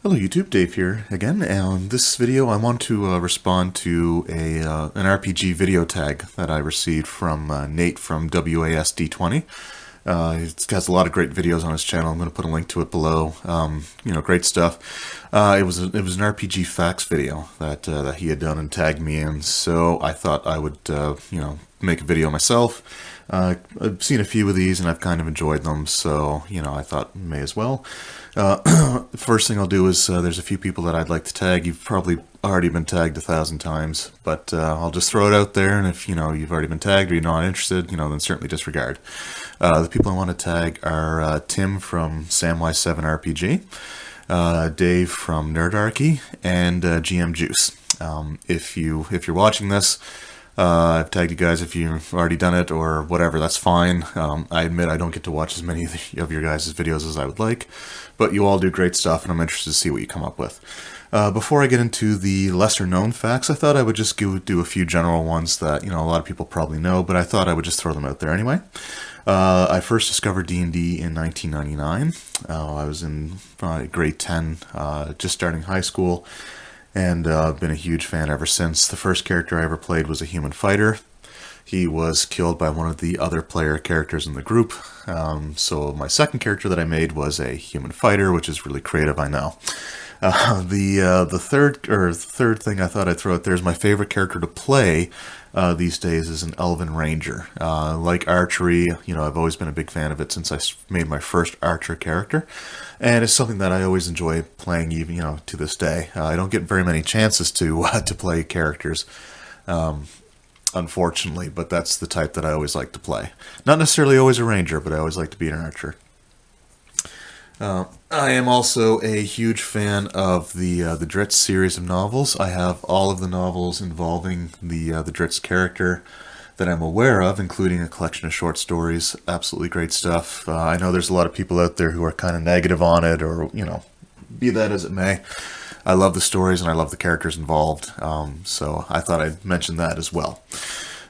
Hello YouTube, Dave here again. And this video I want to respond to an RPG video tag that I received from Nate from WASD20. He has a lot of great videos on his channel. I'm going to put a link to it below. Great stuff. It was an RPG facts video that he had done and tagged me in. So I thought I would make a video myself. I've seen a few of these and I've kind of enjoyed them, so I thought may as well. First thing I'll do is there's a few people that I'd like to tag. You've probably already been tagged 1,000 times, but I'll just throw it out there, and if you've already been tagged or you're not interested, then certainly disregard. The people I want to tag are Tim from Samwise7 RPG, Dave from Nerdarchy, and GM Juice. If you're watching this, I've tagged you guys. If you've already done it or whatever, that's fine. I admit I don't get to watch as many of your guys' videos as I would like, but you all do great stuff, and I'm interested to see what you come up with. Before I get into the lesser known facts, I thought I would just do a few general ones that a lot of people probably know, but I thought I would just throw them out there anyway. I first discovered D&D in 1999. I was in grade 10, just starting high school, and I've been a huge fan ever since. The first character I ever played was a human fighter. He was killed by one of the other player characters in the group. So my second character that I made was a human fighter, which is really creative, I know. The third thing I thought I'd throw out there is my favorite character to play these days is an Elven Ranger. Like archery, I've always been a big fan of it since I made my first archer character, and it's something that I always enjoy playing, even to this day. I don't get very many chances to play characters, unfortunately, but that's the type that I always like to play. Not necessarily always a ranger, but I always like to be an archer. I am also a huge fan of the Drizzt series of novels. I have all of the novels involving the Drizzt character that I'm aware of, including a collection of short stories. Absolutely great stuff. I know there's a lot of people out there who are kind of negative on it, or be that as it may. I love the stories and I love the characters involved, so I thought I'd mention that as well.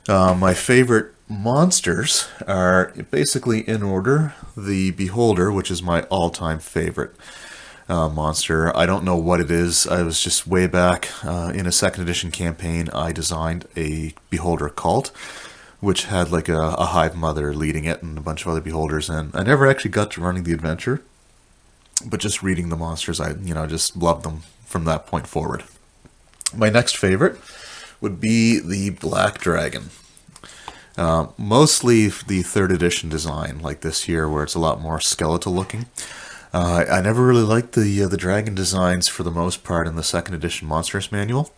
My favorite monsters are basically in order. The Beholder, which is my all-time favorite monster. I don't know what it is. I was just way back in a second edition campaign, I designed a Beholder cult, which had like a hive mother leading it and a bunch of other beholders, and I never actually got to running the adventure, but just reading the monsters, I just loved them from that point forward. My next favorite would be the Black Dragon. Mostly the third edition design, like this here, where it's a lot more skeletal looking. I never really liked the dragon designs for the most part in the second edition Monstrous Manual,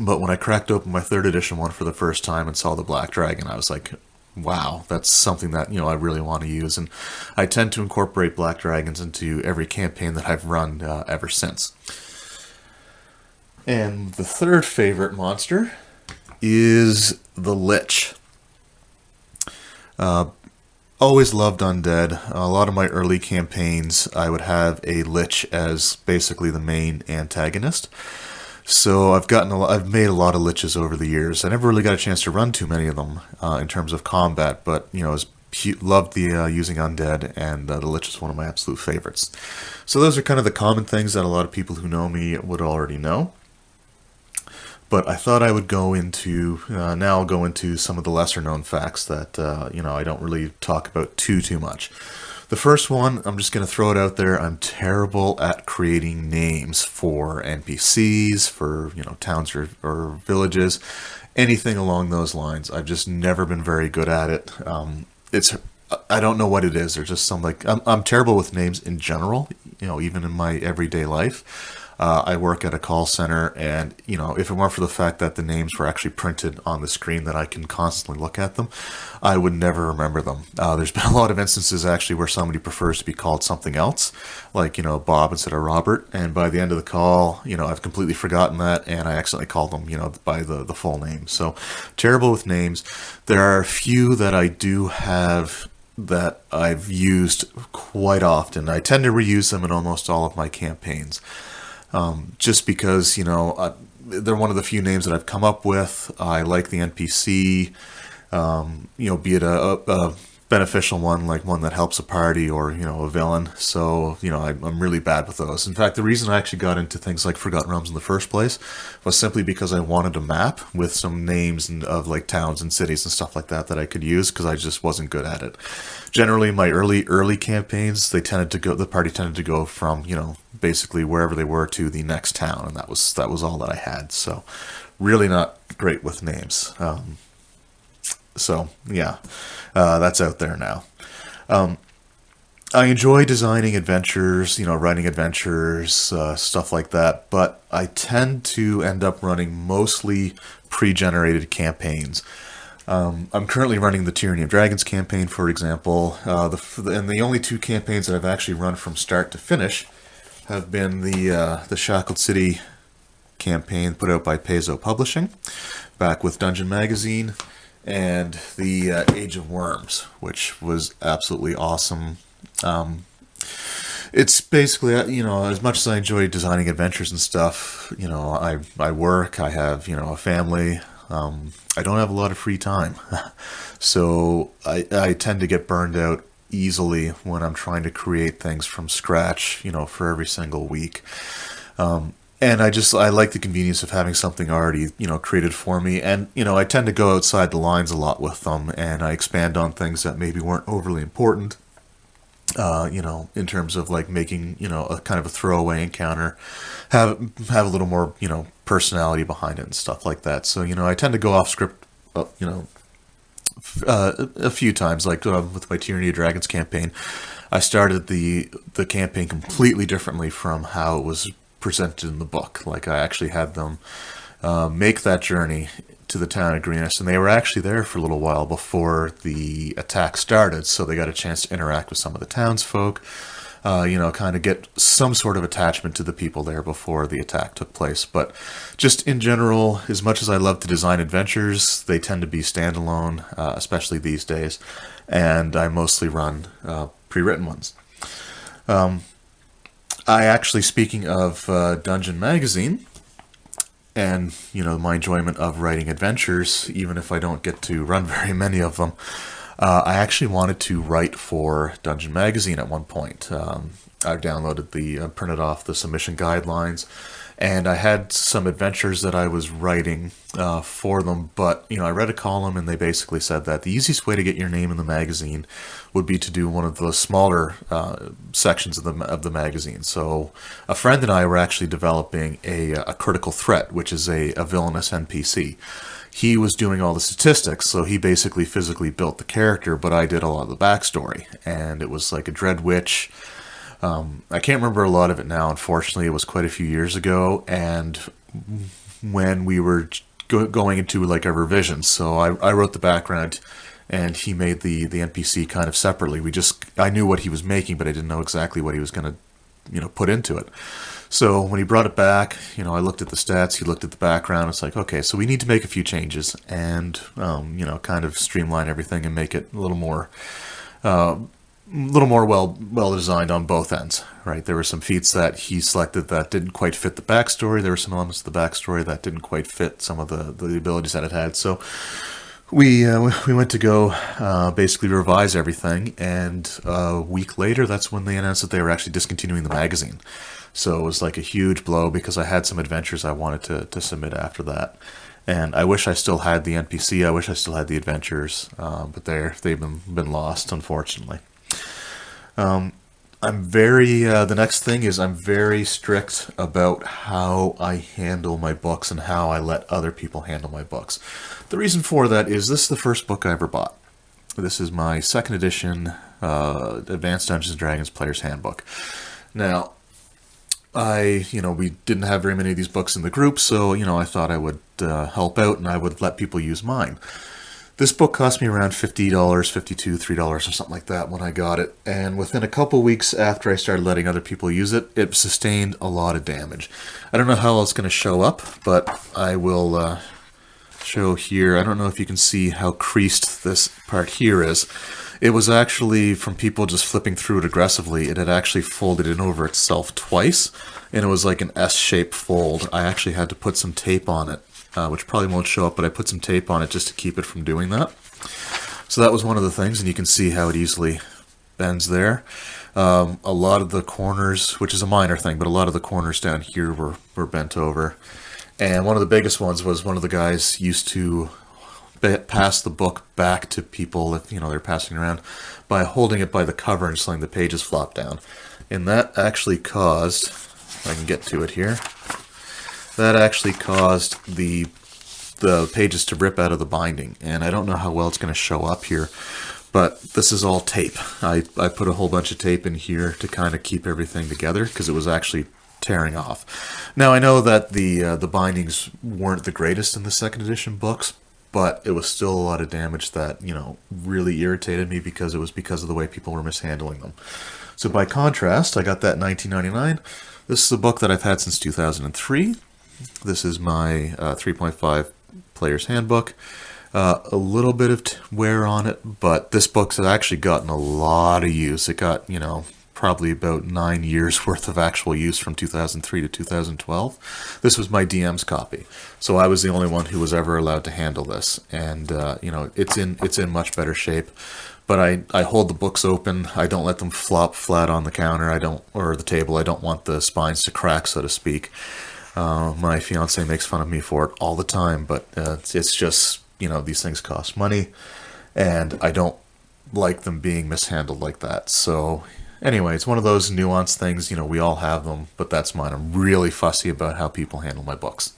but when I cracked open my third edition one for the first time and saw the Black Dragon, I was like, wow, that's something that I really want to use, and I tend to incorporate Black Dragons into every campaign that I've run ever since. And the third favorite monster is the Lich. Always loved undead. A lot of my early campaigns, I would have a Lich as basically the main antagonist. So I've made a lot of Liches over the years. I never really got a chance to run too many of them in terms of combat, but loved the using undead, and the Lich is one of my absolute favorites. So those are kind of the common things that a lot of people who know me would already know. But I thought I would go into, now I'll go into some of the lesser known facts that, I don't really talk about too much. The first one, I'm just going to throw it out there. I'm terrible at creating names for NPCs, for, towns or villages, anything along those lines. I've just never been very good at it. I don't know what it is. There's just some, I'm terrible with names in general, even in my everyday life. I work at a call center, and if it weren't for the fact that the names were actually printed on the screen that I can constantly look at them, I would never remember them. There's been a lot of instances actually where somebody prefers to be called something else, like Bob instead of Robert, and by the end of the call, I've completely forgotten that, and I accidentally called them by the full name. So terrible with names. There are a few that I do have that I've used quite often. I tend to reuse them in almost all of my campaigns. Just because, they're one of the few names that I've come up with. I like the NPC, be it a beneficial one, like one that helps a party or, a villain. So, I'm really bad with those. In fact, the reason I actually got into things like Forgotten Realms in the first place was simply because I wanted a map with some names of like towns and cities and stuff like that I could use, because I just wasn't good at it. Generally, my early campaigns, the party tended to go from, basically wherever they were to the next town, and that was all that I had. So, really not great with names. So, yeah, that's out there now. I enjoy designing adventures, writing adventures, stuff like that, but I tend to end up running mostly pre-generated campaigns. I'm currently running the Tyranny of Dragons campaign, for example, and the only two campaigns that I've actually run from start to finish have been the Shackled City campaign put out by Paizo Publishing, back with Dungeon Magazine, and the Age of Worms, which was absolutely awesome. It's basically, as much as I enjoy designing adventures and stuff, I work, I have, a family, I don't have a lot of free time. So I tend to get burned out easily when I'm trying to create things from scratch, for every single week. And I like the convenience of having something already, created for me. And, I tend to go outside the lines a lot with them, and I expand on things that maybe weren't overly important, in terms of like making, a kind of a throwaway encounter, have a little more, personality behind it and stuff like that. So, I tend to go off script, a few times, like with my Tyranny of Dragons campaign. I started the campaign completely differently from how it was presented in the book. Like, I actually had them make that journey to the town of Greenest, and they were actually there for a little while before the attack started, so they got a chance to interact with some of the townsfolk, kind of get some sort of attachment to the people there before the attack took place. But just in general, as much as I love to design adventures, they tend to be standalone, especially these days, and I mostly run pre-written ones. I actually, speaking of Dungeon Magazine, and, my enjoyment of writing adventures, even if I don't get to run very many of them, I actually wanted to write for Dungeon Magazine at one point. I've downloaded printed off the submission guidelines, and I had some adventures that I was writing for them, but, I read a column and they basically said that the easiest way to get your name in the magazine would be to do one of the smaller sections of the magazine. So a friend and I were actually developing a critical threat, which is a villainous NPC. He was doing all the statistics, so he basically physically built the character, but I did a lot of the backstory, and it was like a Dread Witch. I can't remember a lot of it now, unfortunately. It was quite a few years ago, and when we were going into like a revision, so I wrote the background, and he made the NPC kind of separately. I knew what he was making, but I didn't know exactly what he was going to, put into it. So when he brought it back, I looked at the stats, he looked at the background. It's like, okay, so we need to make a few changes and, kind of streamline everything and make it a little more well designed on both ends, right? There were some feats that he selected that didn't quite fit the backstory. There were some elements of the backstory that didn't quite fit some of the abilities that it had. So we went to go basically revise everything, and a week later, that's when they announced that they were actually discontinuing the magazine. So it was like a huge blow, because I had some adventures I wanted to submit after that. And I wish I still had the NPC, I wish I still had the adventures, but they've been lost, unfortunately. The next thing is I'm very strict about how I handle my books and how I let other people handle my books. The reason for that is this is the first book I ever bought. This is my second edition Advanced Dungeons & Dragons Player's Handbook. Now, we didn't have very many of these books in the group, so, I thought I would help out and I would let people use mine. This book cost me around $50, $52, $3 or something like that when I got it, and within a couple weeks after I started letting other people use it, it sustained a lot of damage. I don't know how it's going to show up, but I will show here. I don't know if you can see how creased this part here is. It was actually from people just flipping through it aggressively. It had actually folded in over itself twice, and it was like an S-shaped fold. I actually had to put some tape on it, which probably won't show up, but I put some tape on it just to keep it from doing that. So that was one of the things, and you can see how it easily bends there. A lot of the corners, which is a minor thing, but a lot of the corners down here were bent over. And one of the biggest ones was one of the guys used to pass the book back to people if they're passing around by holding it by the cover and just letting the pages flop down. And that actually caused, if I can get to it here, that actually caused the pages to rip out of the binding. And I don't know how well it's going to show up here, but this is all tape. I put a whole bunch of tape in here to kind of keep everything together because it was actually tearing off. Now I know that the bindings weren't the greatest in the second edition books, but it was still a lot of damage that really irritated me because it was because of the way people were mishandling them. So by contrast, I got that in 1999. This is a book that I've had since 2003. This is my 3.5 Player's Handbook. A little bit of wear on it, but this book's actually gotten a lot of use. It got, probably about 9 years worth of actual use from 2003 to 2012. This was my DM's copy, so I was the only one who was ever allowed to handle this, and it's in much better shape. But I hold the books open. I don't let them flop flat on the counter. Or the table. I don't want the spines to crack, so to speak. My fiance makes fun of me for it all the time, but it's just these things cost money, and I don't like them being mishandled like that. So anyway, it's one of those nuanced things, we all have them, but that's mine. I'm really fussy about how people handle my books.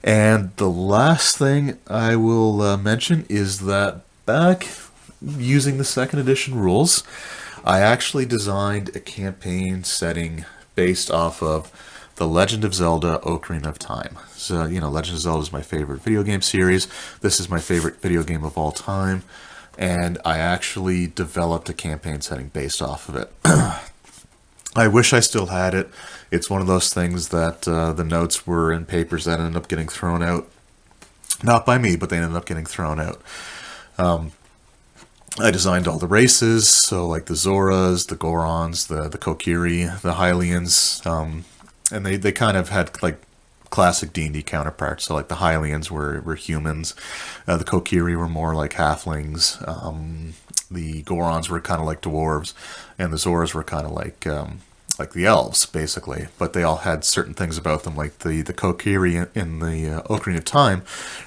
And the last thing I will mention is that back using the second edition rules, I actually designed a campaign setting based off of The Legend of Zelda: Ocarina of Time. So, Legend of Zelda is my favorite video game series. This is my favorite video game of all time. And I actually developed a campaign setting based off of it. I wish I still had it. It's one of those things that the notes were in papers that ended up getting thrown out. Not by me, but they ended up getting thrown out. I designed all the races, so like the Zoras, the Gorons, the Kokiri, the Hylians, and they kind of had like classic D&D counterparts. So like the Hylians were humans, the Kokiri were more like halflings, the Gorons were kind of like dwarves, and the Zoras were kind of like the elves, basically. But they all had certain things about them, like the Kokiri in the Ocarina of Time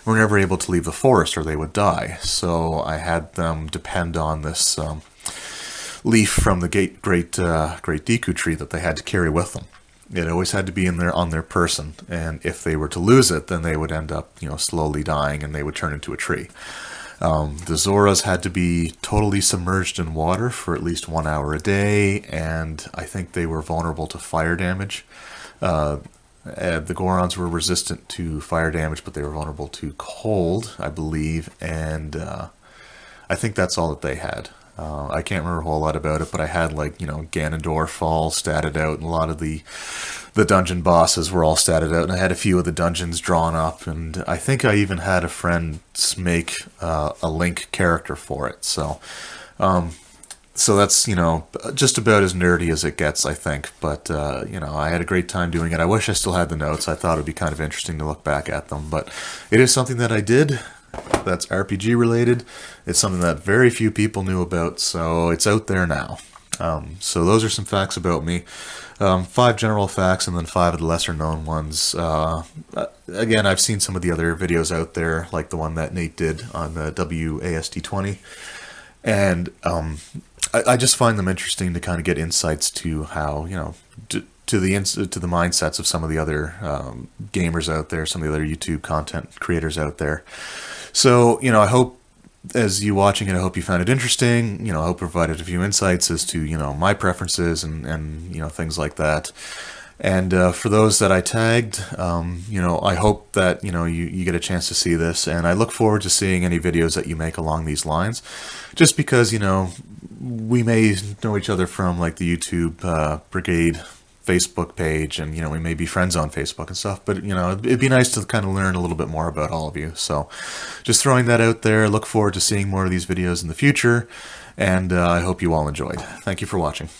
were never able to leave the forest or they would die. So I had them depend on this leaf from the Great Deku tree that they had to carry with them. It always had to be on their person, and if they were to lose it, then they would end up, slowly dying, and they would turn into a tree. The Zoras had to be totally submerged in water for at least 1 hour a day, and I think they were vulnerable to fire damage. The Gorons were resistant to fire damage, but they were vulnerable to cold, I believe, and I think that's all that they had. I can't remember a whole lot about it, but I had Ganondorf all statted out, and a lot of the dungeon bosses were all statted out, and I had a few of the dungeons drawn up, and I think I even had a friend make a Link character for it. So that's just about as nerdy as it gets, I think. But I had a great time doing it. I wish I still had the notes. I thought it'd be kind of interesting to look back at them, but it is something that I did. That's RPG related. It's something that very few people knew about, so it's out there now. So those are some facts about me. 5 general facts and then 5 of the lesser known ones. Again, I've seen some of the other videos out there, like the one that Nate did on the WASD20, and I just find them interesting to kind of get insights to how, to the mindsets of some of the other gamers out there, some of the other YouTube content creators out there. So, I hope, as you watching it, I hope you found it interesting. I hope provided a few insights as to, my preferences and things like that. And for those that I tagged, I hope that, you get a chance to see this. And I look forward to seeing any videos that you make along these lines. Just because, we may know each other from like the YouTube Brigade Facebook page, and we may be friends on Facebook and stuff, but it'd be nice to kind of learn a little bit more about all of you. So just throwing that out there. Look forward to seeing more of these videos in the future, and I hope you all enjoyed. Thank you for watching.